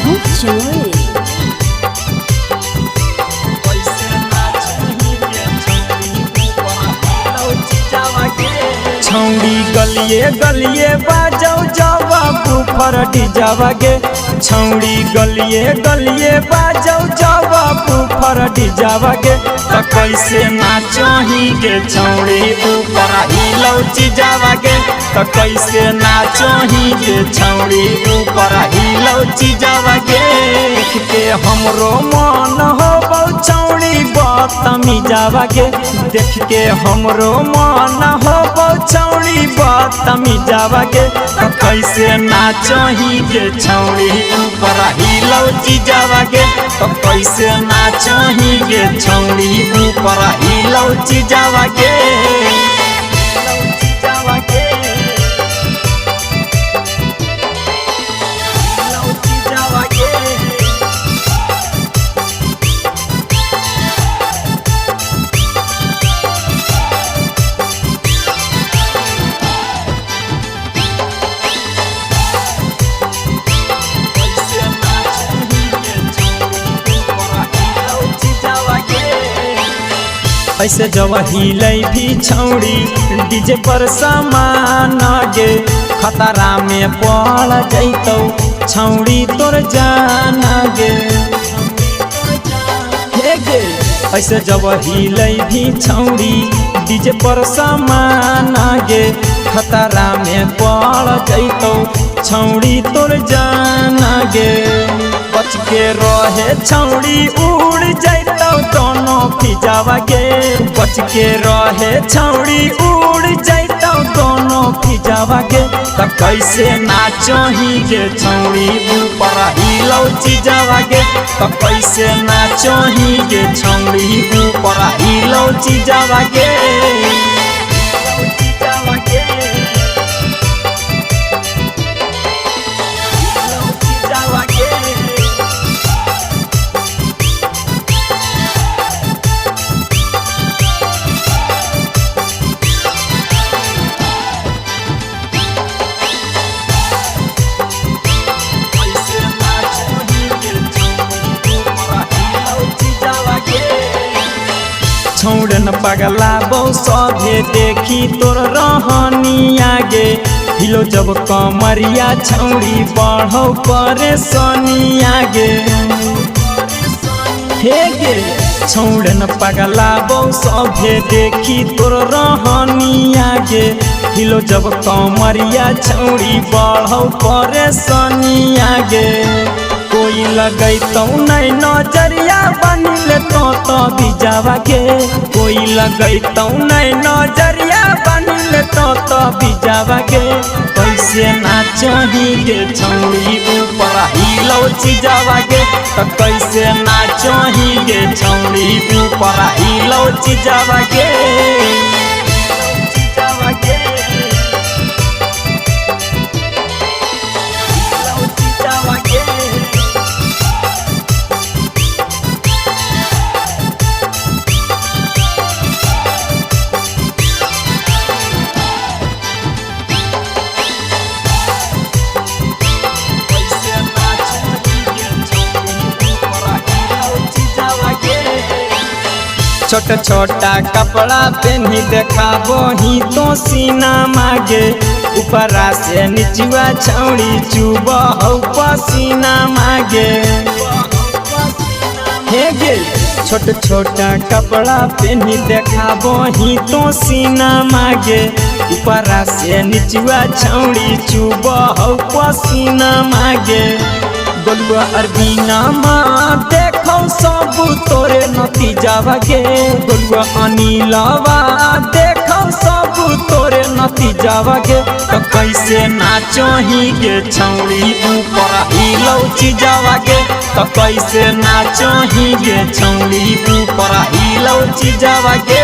चोरी छौड़ी गलिए गलिए बाजौ जावा बुफर डिजावा गे छौड़ी गलिए गलिए बाजौ जावा बुफर डिजावा गे त कैसे नाचही गे छौड़ी ऊपर हिलौ चिजावा गे त कैसे नाचही गे छौड़ी ऊपर हिलौ चिजावा गे देख के हमरो मन हो छौड़ी बतमी जावा गे देख के हमरो मन हो छौड़ी बतमी जावा गे त कैसे नाचही गे छौड़ी ऊपर हिलौ चिजावा गे त कैसे नाचही गे छौड़ी ऊपर हिलौ चिजावा गे ऐसे जब हिले भी छौड़ी डीजे पर सामान गे खतरा में पड़ जैतौ छौड़ी तोर जान गे हे गे ऐसे जब हिले भी छौड़ी डीजे पर सामान गे खतरा में पड़ जैतौ छौड़ी तोर जान गे बच के रहे छौड़ी उड़ जैतौ दोनों फिजावा गे बच के रहे छौड़ी उड़ जैतौ दोनों फिजावा गे त कैसे नाचही गे छौड़ी ऊपर हिलौ चिजावा गे त कैसे नाचही गे छौड़ी ऊपर हिलौ चिजावा गे छौड़न पगला बहु सभे देखी तोर रहनी आगे हिलो जब कमरिया छौड़ी बढ़ौ परेशानी आगे हे गे छौड़न पगला बहु सभे देखी तोर रहनी आगे हिलो जब कमरिया छौड़ी बढ़ौ परेशानी आगे कोई लगैतौ नहीं नजरिया बनिले तो बिजावा गे कोई लगैतौ नहीं नजरिया बनिले तो बिजावा गे कैसे नाचही गे छौड़ी ऊपर हिलौ चिजावा गे त कैसे नाचही गे छौड़ी ऊपर हिलौ चिजावा गे छोटा छोटा कपड़ा पहनी देखाबो ही तो सीना मागे ऊपरा से निचुआ छौड़ी चुबो हौ पसीना मागे हे गे छोटा छोटा कपड़ा पहनी देखाबो ही तो सीना मागे ऊपरा से निचुआ छौड़ी चुबो हौ पसीना मागे गोलुआ अरबीना माँ देखौ सब तोरे नतीजावा गे गोलुआ अनिलवा देखौ सब तोरे नतीजावा गे त कैसे नाचही गे छौड़ी ऊपर हिलौ चिजावा गे त कैसे नाचही गे छौड़ी ऊपर हिलौ चिजावा गे।